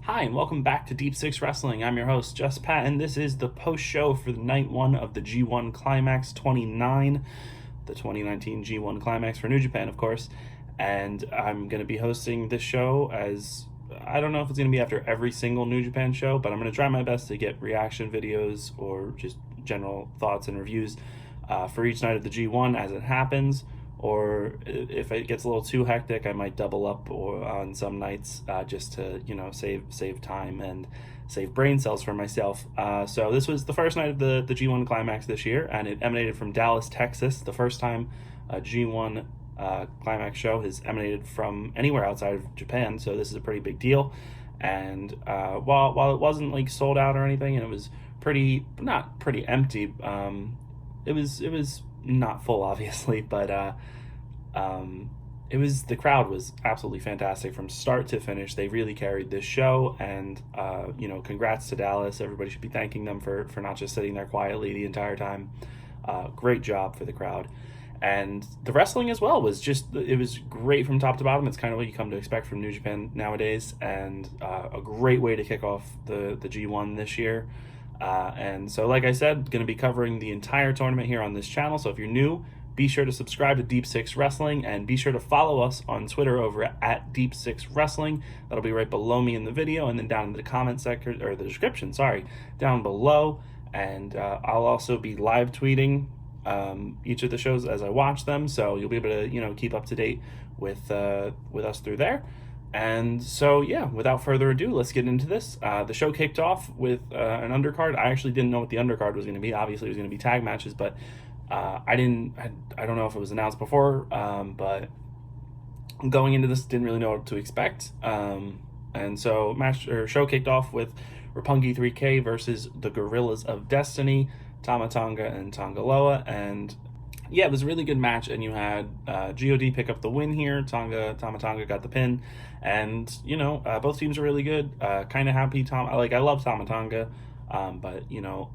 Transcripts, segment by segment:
Hi, and welcome back to Deep Six Wrestling. I'm your host, Just Pat, and this is the post show for night one of the G1 Climax 29, the 2019 G1 Climax for New Japan, of course. And I'm going to be hosting this show as I don't know if it's going to be after every single New Japan show, but I'm going to try my best to get reaction videos or just general thoughts and reviews for each night of the G1 as it happens. Or if it gets a little too hectic, I might double up or on some nights just to save time and save brain cells for myself. So this was the first night of the G1 Climax this year, and it emanated from Dallas, Texas. The first time a G1 Climax show has emanated from anywhere outside of Japan, so this is a pretty big deal. And while it wasn't like sold out or anything, and it was not pretty empty, it was not full, obviously, but the crowd was absolutely fantastic from start to finish. They really carried this show, and congrats to Dallas. Everybody should be thanking them for not just sitting there quietly the entire time. Great job for the crowd. And the wrestling as well was great from top to bottom. It's kind of what you come to expect from New Japan nowadays, and a great way to kick off the G1 this year. And so, like I said, going to be covering the entire tournament here on this channel. So if you're new, be sure to subscribe to Deep Six Wrestling, and be sure to follow us on Twitter over at Deep Six Wrestling. That'll be right below me in the video, and then down in the comment section, or the description, down below. And I'll also be live tweeting each of the shows as I watch them, so you'll be able to keep up to date with us through there. And so, yeah, without further ado, let's get into this. The show kicked off with an undercard. I actually didn't know what the undercard was going to be. Obviously, it was going to be tag matches, but I don't know if it was announced before, but going into this, didn't really know what to expect. And so, show kicked off with Roppongi 3K versus the Guerrillas of Destiny, Tama Tonga and Tongaloa, and yeah, it was a really good match, and you had God pick up the win here. Tama Tonga got the pin, and both teams are really good. Kind of happy I love Tama Tonga, but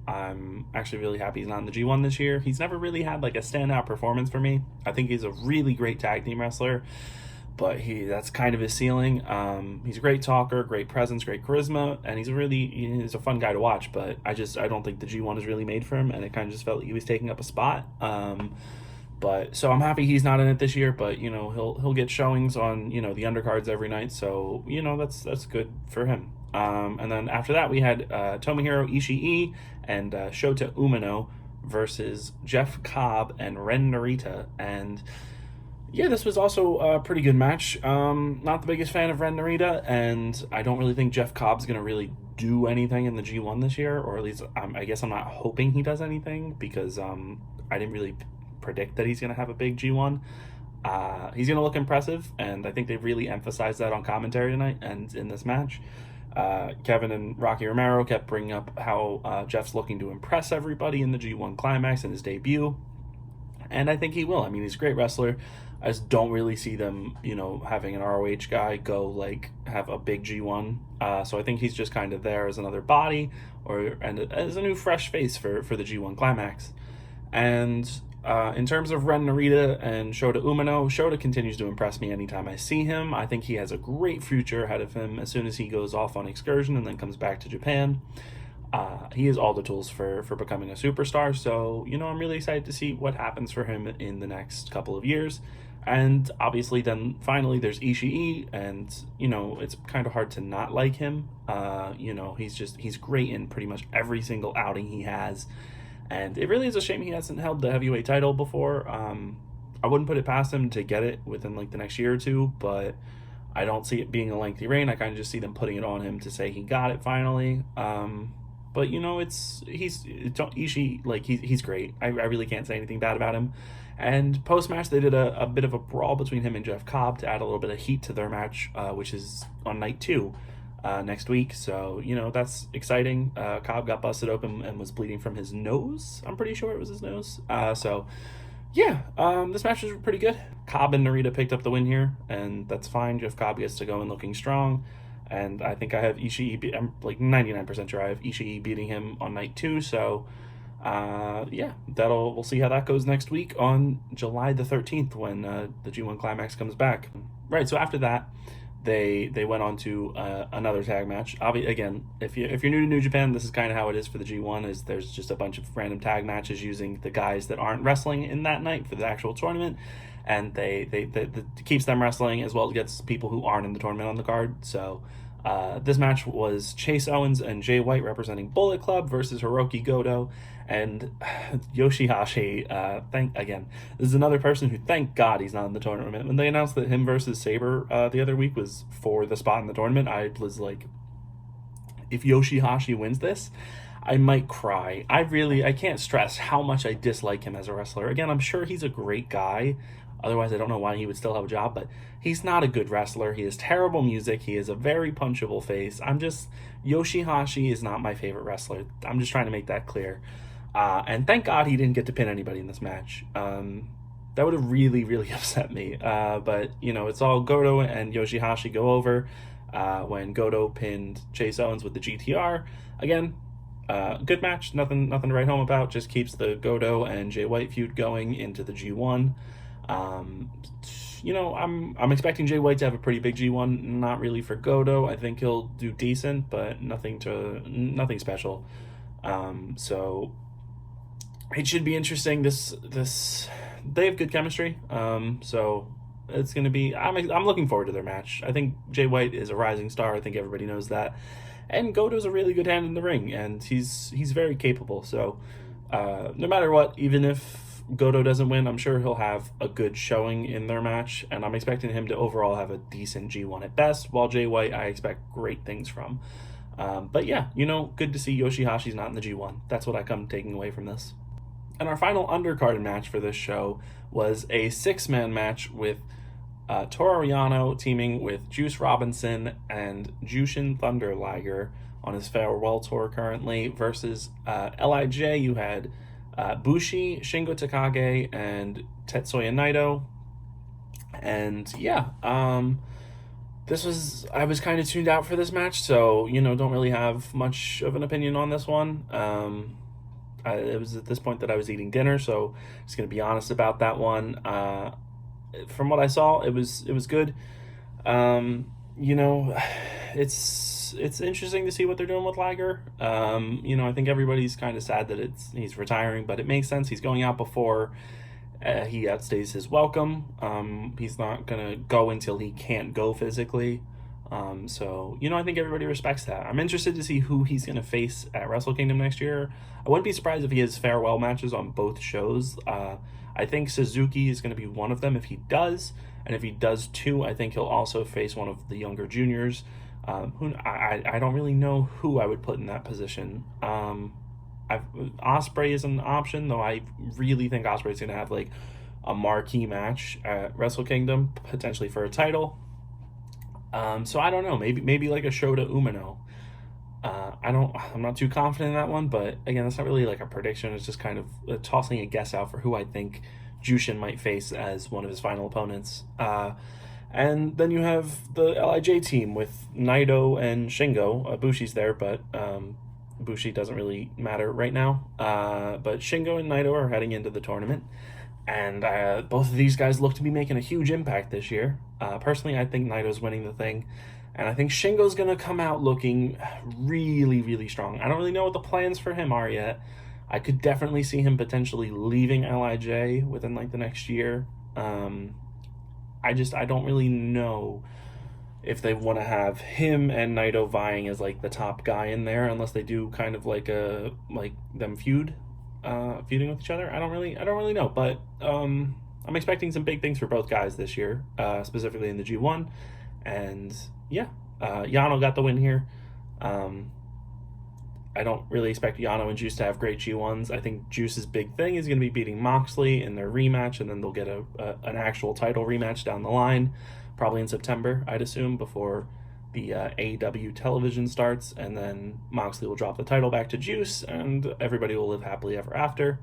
I'm actually really happy he's not in the G1 this year. He's never really had like a standout performance for me. I think he's a really great tag team wrestler, but that's kind of his ceiling. He's a great talker, great presence, great charisma, and he's a fun guy to watch, but I don't think the G1 is really made for him, and it kind of just felt like he was taking up a spot. But so I'm happy he's not in it this year, but he'll get showings on the undercards every night, so that's good for him. And then after that we had Tomohiro Ishii and Shota Umino versus Jeff Cobb and Ren Narita, and yeah, this was also a pretty good match. Not the biggest fan of Ren Narita, and I don't really think Jeff Cobb's going to really do anything in the G1 this year, or at least I guess I'm not hoping he does anything, because I didn't really predict that he's going to have a big G1. He's going to look impressive, and I think they really emphasized that on commentary tonight and in this match. Kevin and Rocky Romero kept bringing up how Jeff's looking to impress everybody in the G1 Climax in his debut, and I think he will. I mean, he's a great wrestler. I just don't really see them, having an ROH guy go have a big G1. So I think he's just kind of there as another body and as a new fresh face for the G1 Climax. And in terms of Ren Narita and Shota Umino, Shota continues to impress me anytime I see him. I think he has a great future ahead of him as soon as he goes off on excursion and then comes back to Japan. He has all the tools for becoming a superstar, so I'm really excited to see what happens for him in the next couple of years. And obviously then finally there's Ishii, and it's kind of hard to not like him. He's great in pretty much every single outing he has, and it really is a shame he hasn't held the heavyweight title before. I wouldn't put it past him to get it within the next year or two, but I don't see it being a lengthy reign. I kind of just see them putting it on him to say he got it finally. But Ishii, he's great. I really can't say anything bad about him. And post-match, they did a bit of a brawl between him and Jeff Cobb to add a little bit of heat to their match, which is on night 2 next week. So, that's exciting. Cobb got busted open and was bleeding from his nose. I'm pretty sure it was his nose. This match was pretty good. Cobb and Narita picked up the win here, and that's fine. Jeff Cobb gets to go in looking strong. And I think I have Ishii, I'm 99% sure I have Ishii beating him on night 2, so we'll see how that goes next week on July the 13th when the G1 Climax comes back. Right, so after that, they went on to another tag match. Again, if you're new to New Japan, this is kind of how it is for the G1. Is there's just a bunch of random tag matches using the guys that aren't wrestling in that night for the actual tournament, and they keeps them wrestling as well as gets people who aren't in the tournament on the card. So this match was Chase Owens and Jay White representing Bullet Club versus Hiroki Goto and Yoshi-Hashi. This is another person who, thank God, he's not in the tournament. When they announced that him versus Sabre the other week was for the spot in the tournament, I was like, if Yoshi-Hashi wins this, I might cry. I can't stress how much I dislike him as a wrestler. Again, I'm sure he's a great guy. Otherwise, I don't know why he would still have a job, but he's not a good wrestler. He has terrible music. He has a very punchable face. Yoshi-Hashi is not my favorite wrestler. I'm just trying to make that clear. And thank God he didn't get to pin anybody in this match. That would have really, really upset me. But, it's all Goto and Yoshi-Hashi go over when Goto pinned Chase Owens with the GTR. Again, good match. Nothing to write home about. Just keeps the Goto and Jay White feud going into the G1. I'm expecting Jay White to have a pretty big G1. Not really for Goto. I think he'll do decent, but nothing special. So it should be interesting. They have good chemistry. So it's gonna be. I'm looking forward to their match. I think Jay White is a rising star. I think everybody knows that. And Goto's a really good hand in the ring, and he's very capable. So no matter what, even if Goto doesn't win, I'm sure he'll have a good showing in their match, and I'm expecting him to overall have a decent G1 at best, while Jay White I expect great things from. But yeah, good to see Yoshi-Hashi's not in the G1. That's what I come taking away from this. And our final undercard match for this show was a 6-man match with Toreano teaming with Juice Robinson and Jushin Thunder Liger on his farewell tour currently versus LIJ. You had Bushi, Shingo Takagi, and Tetsuya Naito. And yeah, I was kind of tuned out for this match, so, don't really have much of an opinion on this one. It was at this point that I was eating dinner, so I'm just going to be honest about that one. From what I saw, it was good. It's interesting to see what they're doing with Liger. I think everybody's kind of sad that he's retiring, but it makes sense. He's going out before he outstays his welcome. He's not gonna go until he can't go physically. So I think everybody respects that. I'm interested to see who he's gonna face at Wrestle Kingdom next year. I wouldn't be surprised if he has farewell matches on both shows. I think Suzuki is going to be one of them if he does, and if he does too, I think he'll also face one of the younger juniors. I don't really know who I would put in that position. Osprey is an option, though I really think Osprey is going to have like a marquee match at Wrestle Kingdom, potentially for a title. So I don't know, maybe like a Shota Umino. I'm not too confident in that one, but again, it's not really like a prediction. It's just kind of tossing a guess out for who I think Jushin might face as one of his final opponents. And then you have the LIJ team with Naito and Shingo. Bushi's there, but Bushi doesn't really matter right now. But Shingo and Naito are heading into the tournament, and both of these guys look to be making a huge impact this year. Personally, I think Naito's winning the thing. And I think Shingo's going to come out looking really, really strong. I don't really know what the plans for him are yet. I could definitely see him potentially leaving LIJ within like the next year. I don't really know if they want to have him and Naito vying as like the top guy in there, unless they do kind of like them feuding with each other. I don't really know, but I'm expecting some big things for both guys this year, specifically in the G1. And yeah, Yano got the win here. I don't really expect Yano and Juice to have great G1s. I think Juice's big thing is going to be beating Moxley in their rematch, and then they'll get an actual title rematch down the line, probably in September, I'd assume, before the AEW television starts, and then Moxley will drop the title back to Juice, and everybody will live happily ever after.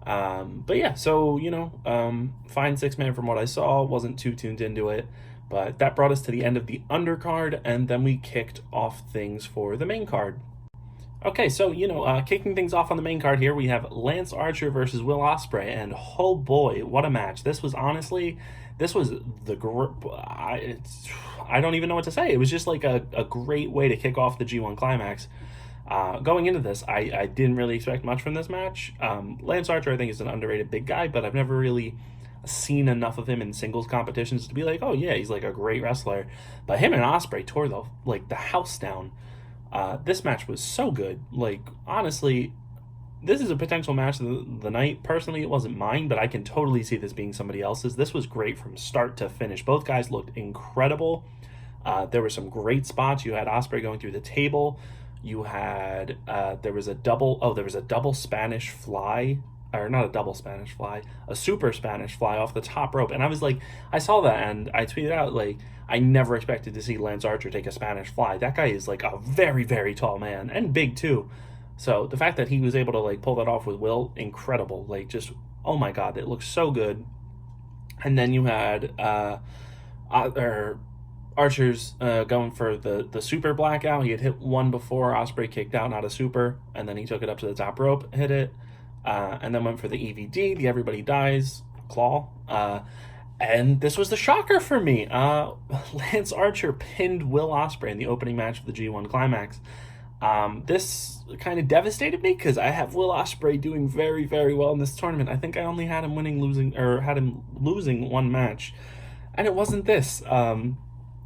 But yeah, so, fine 6-man from what I saw, wasn't too tuned into it. But that brought us to the end of the undercard, and then we kicked off things for the main card. Okay, so, kicking things off on the main card here, we have Lance Archer versus Will Osprey, and oh boy, what a match. This was the group. I don't even know what to say. It was just like a great way to kick off the G1 Climax. Going into this, I didn't really expect much from this match. Lance Archer, I think, is an underrated big guy, but I've never really seen enough of him in singles competitions to be like, oh yeah, he's like a great wrestler. But him and Osprey tore the house down. This match was so good. Like, honestly, this is a potential match of the night. Personally, it wasn't mine, but I can totally see this being somebody else's. This was great from start to finish. Both guys looked incredible. There were some great spots. You had Osprey going through the table. You had there was a double Spanish fly, or not a double Spanish fly, a super Spanish fly off the top rope. And I was like, I saw that and I tweeted out, like, I never expected to see Lance Archer take a Spanish fly. That guy is like a very, very tall man and big too. So the fact that he was able to like pull that off with Will, incredible. Like, just, oh my God, it looks so good. And then you had Archer's going for the super blackout. He had hit one before. Osprey kicked out, not a super, and then he took it up to the top rope, hit it, and then went for the EVD, the Everybody Dies claw. And this was the shocker for me. Lance Archer pinned Will Osprey in the opening match of the G1 Climax. This kind of devastated me because I have Will Osprey doing very, very well in this tournament. I think I only had him losing one match, and it wasn't this.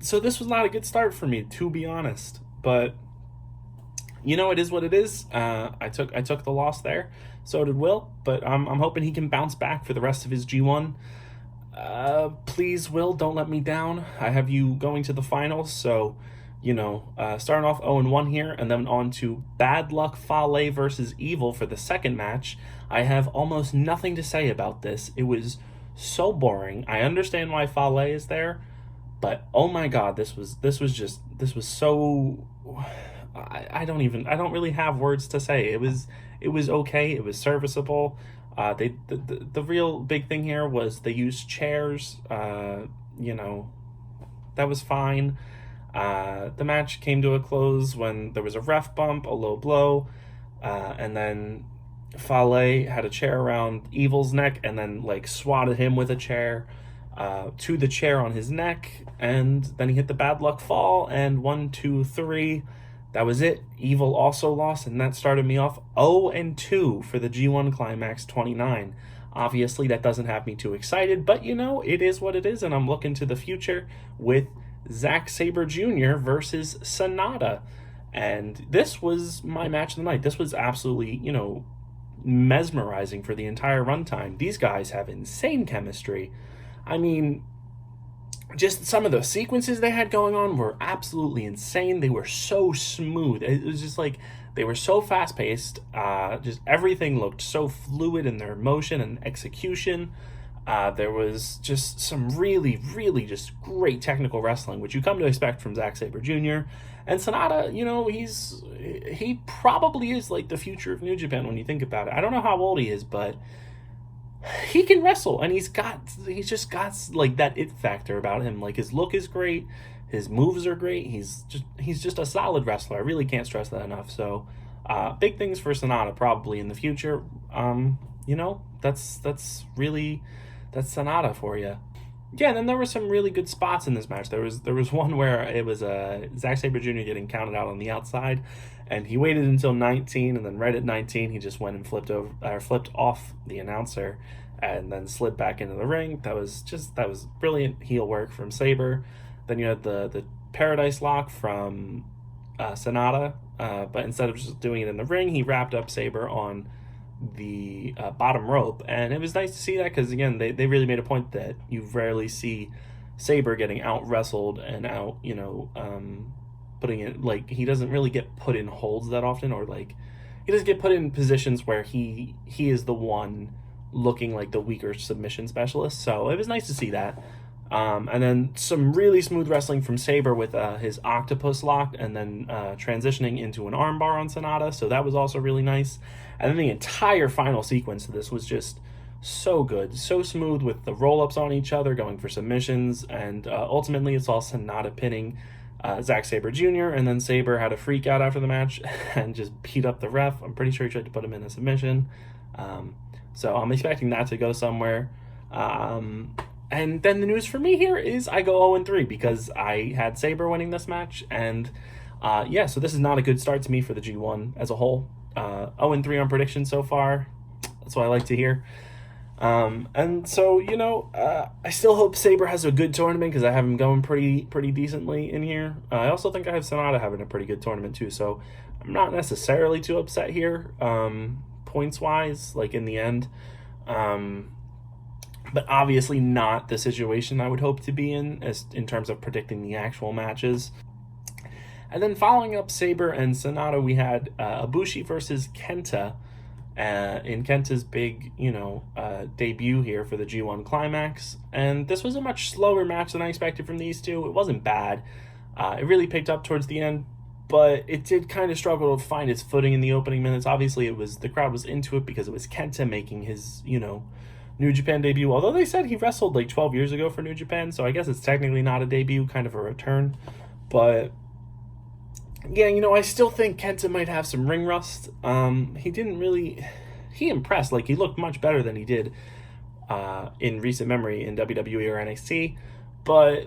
So this was not a good start for me, to be honest. But you know, it is what it is. I took the loss there. So did Will. But I'm hoping he can bounce back for the rest of his G1. Please, Will, don't let me down. I have you going to the finals. So, you know, starting off 0-1 here, and then on to Bad Luck Fale versus Evil for the second match. I have almost nothing to say about this. It was so boring. I understand why Fale is there. But oh my God, this was so. I don't really have words to say. It was okay. It was serviceable. The real big thing here was they used chairs. You know, that was fine. The match came to a close when there was a ref bump, a low blow, and then Fale had a chair around Evil's neck and then like swatted him with a chair. To the chair on his neck, and then he hit the bad luck fall, and 1, 2, 3. That was it. Evil also lost, and that started me off 0-2 for the G1 Climax 29. Obviously, that doesn't have me too excited, but you know, it is what it is, and I'm looking to the future with Zack Sabre Jr. versus Sanada. And this was my match of the night. This was absolutely, you know, mesmerizing for the entire runtime. These guys have insane chemistry. I mean, just some of the sequences they had going on were absolutely insane. They were so smooth. It was just like they were so fast-paced. Just everything looked so fluid in their motion and execution. There was just some really, really just great technical wrestling, which you come to expect from Zack Sabre Jr. And Sanada, you know, he probably is like the future of New Japan when you think about it. I don't know how old he is, but he can wrestle, and he's just got like that it factor about him. Like, his look is great, his moves are great. He's just a solid wrestler. I really can't stress that enough. So, big things for Sanada probably in the future. You know, that's Sanada for you. Yeah, and then there were some really good spots in this match. There was one where it was Zack Sabre Jr. getting counted out on the outside, and he waited until 19, and then right at 19, he just went and flipped off the announcer, and then slid back into the ring. That was brilliant heel work from Sabre. Then you had the Paradise Lock from Sanada, but instead of just doing it in the ring, he wrapped up Sabre on the bottom rope, and it was nice to see that because, again, they really made a point that you rarely see Sabre getting out wrestled and out, you know, putting it, like, he doesn't really get put in holds that often, or like he doesn't get put in positions where he is the one looking like the weaker submission specialist. So it was nice to see that. And then some really smooth wrestling from Sabre with his octopus lock, and then transitioning into an armbar on Sanada. So that was also really nice. And then the entire final sequence of this was just so good, so smooth with the roll-ups on each other, going for submissions, and ultimately it's all Sanada pinning Zack Sabre Jr., and then Sabre had a freak out after the match and just beat up the ref. I'm pretty sure he tried to put him in a submission. So I'm expecting that to go somewhere. And then the news for me here is I go 0-3 because I had Sabre winning this match. And so this is not a good start to me for the G1 as a whole. 0-3 on predictions so far. That's what I like to hear. And so, I still hope Sabre has a good tournament because I have him going pretty decently in here. I also think I have Sanada having a pretty good tournament too. So I'm not necessarily too upset here, points-wise, like in the end. But obviously not the situation I would hope to be in terms of predicting the actual matches. And then following up Sabre and Sanada, we had Bushi versus Kenta in Kenta's big, debut here for the G1 Climax. And this was a much slower match than I expected from these two. It wasn't bad. It really picked up towards the end, but it did kind of struggle to find its footing in the opening minutes. Obviously, the crowd was into it because it was Kenta making his, New Japan debut, although they said he wrestled like 12 years ago for New Japan, so I guess it's technically not a debut, kind of a return. But yeah, I still think Kenta might have some ring rust. He impressed. Like, he looked much better than he did in recent memory in WWE or NXT. But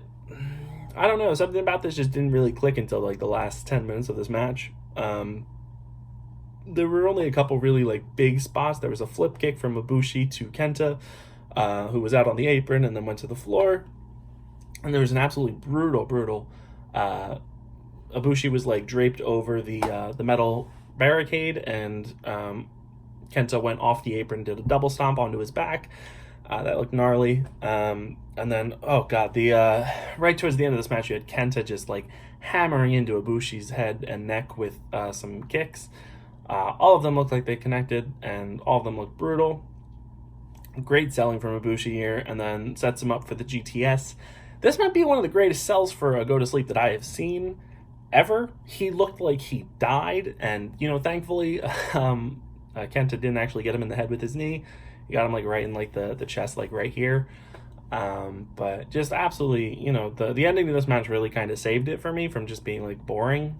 I don't know, something about this just didn't really click until like the last 10 minutes of this match. There were only a couple really like big spots. There was a flip kick from Bushi to Kenta, who was out on the apron and then went to the floor. And there was an absolutely brutal Bushi was like draped over the metal barricade, and Kenta went off the apron, did a double stomp onto his back. That looked gnarly. And then, right towards the end of this match, you had Kenta just like hammering into Ibushi's head and neck with some kicks. All of them looked like they connected, and all of them looked brutal. Great selling from Ibushi here, and then sets him up for the GTS. This might be one of the greatest sells for a Go to Sleep that I have seen ever. He looked like he died, and thankfully Kenta didn't actually get him in the head with his knee. He got him like right in like the chest, like right here. But just absolutely, the ending of this match really kind of saved it for me from just being like boring.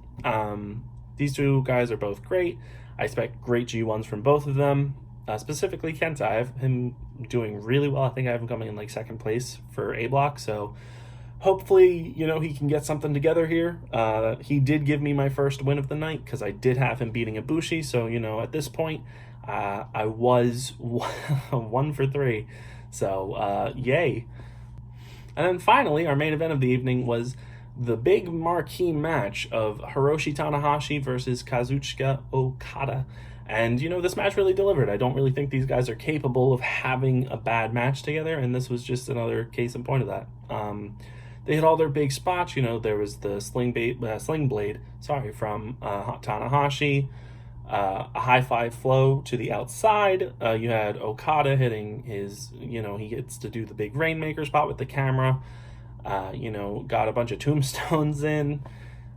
These two guys are both great. I expect great G1s from both of them. Specifically Kenta, I have him doing really well. I think I have him coming in like second place for A block, so hopefully, he can get something together here. He did give me my first win of the night because I did have him beating Ibushi, so at this point I was 1 for 3, so yay. And then finally, our main event of the evening was the big marquee match of Hiroshi Tanahashi versus Kazuchika Okada. And, this match really delivered. I don't really think these guys are capable of having a bad match together, and this was just another case in point of that. They had all their big spots. There was the sling blade from Tanahashi, a high five flow to the outside. You had Okada hitting his, he gets to do the big Rainmaker spot with the camera. Got a bunch of tombstones in.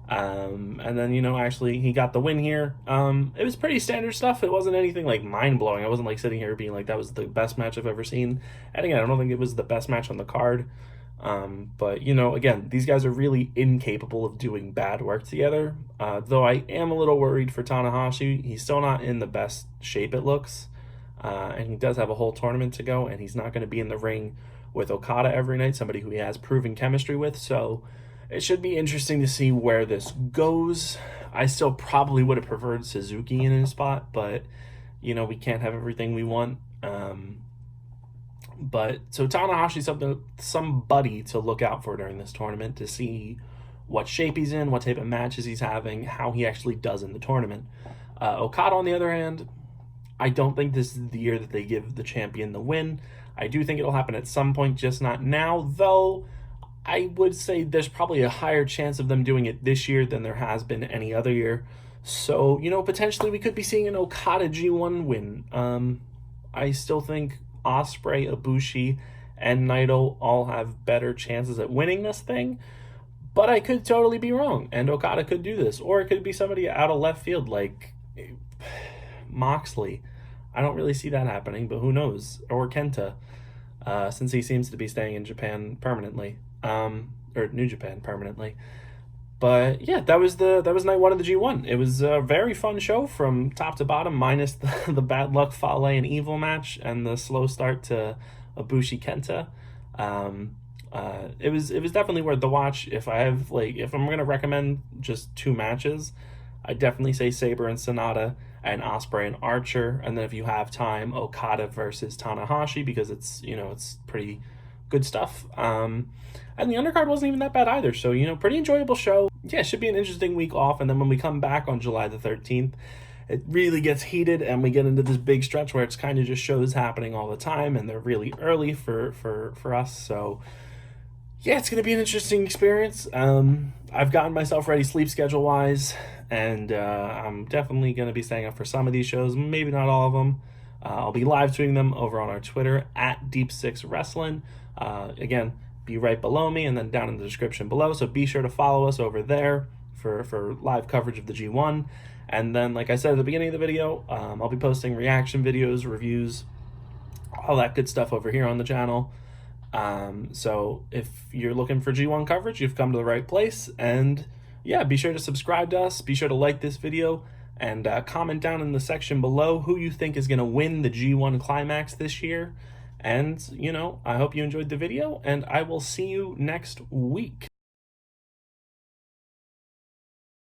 And then, actually he got the win here. It was pretty standard stuff. It wasn't anything like mind-blowing. I wasn't like sitting here being like, that was the best match I've ever seen. And again, I don't think it was the best match on the card. But again, these guys are really incapable of doing bad work together. Though I am a little worried for Tanahashi. He's still not in the best shape, it looks. And he does have a whole tournament to go, and he's not going to be in the ring with Okada every night, somebody who he has proven chemistry with. So it should be interesting to see where this goes. I still probably would have preferred Suzuki in his spot, but we can't have everything we want. But so Tanahashi, somebody to look out for during this tournament to see what shape he's in, what type of matches he's having, how he actually does in the tournament. Okada, on the other hand, I don't think this is the year that they give the champion the win. I do think it'll happen at some point, just not now, though I would say there's probably a higher chance of them doing it this year than there has been any other year. So, potentially we could be seeing an Okada G1 win. I still think Osprey, Ibushi, and Naito all have better chances at winning this thing, but I could totally be wrong, and Okada could do this, or it could be somebody out of left field like Moxley. I don't really see that happening, but who knows? Or Kenta, since he seems to be staying in Japan permanently, or New Japan permanently. But yeah, that was night one of the G1. It was a very fun show from top to bottom, minus the bad luck Fale and Evil match and the slow start to Ibushi Kenta. It was definitely worth the watch. If I'm gonna recommend just two matches, I definitely say Sabre and Sanada, and Osprey and Archer, and then if you have time, Okada versus Tanahashi, because it's pretty good stuff. And the undercard wasn't even that bad either, so pretty enjoyable show. Yeah, it should be an interesting week off, and then when we come back on July the 13th, it really gets heated, and we get into this big stretch where it's kind of just shows happening all the time, and they're really early for us. So yeah, it's going to be an interesting experience. I've gotten myself ready sleep schedule wise, and I'm definitely going to be staying up for some of these shows, maybe not all of them. I'll be live tweeting them over on our Twitter at Deep6Wrestling. Again, be right below me and then down in the description below. So be sure to follow us over there for live coverage of the G1. And then, like I said at the beginning of the video, I'll be posting reaction videos, reviews, all that good stuff over here on the channel. So if you're looking for G1 coverage, you've come to the right place. And yeah, be sure to subscribe to us. Be sure to like this video and comment down in the section below who you think is going to win the G1 Climax this year. And, I hope you enjoyed the video, and I will see you next week.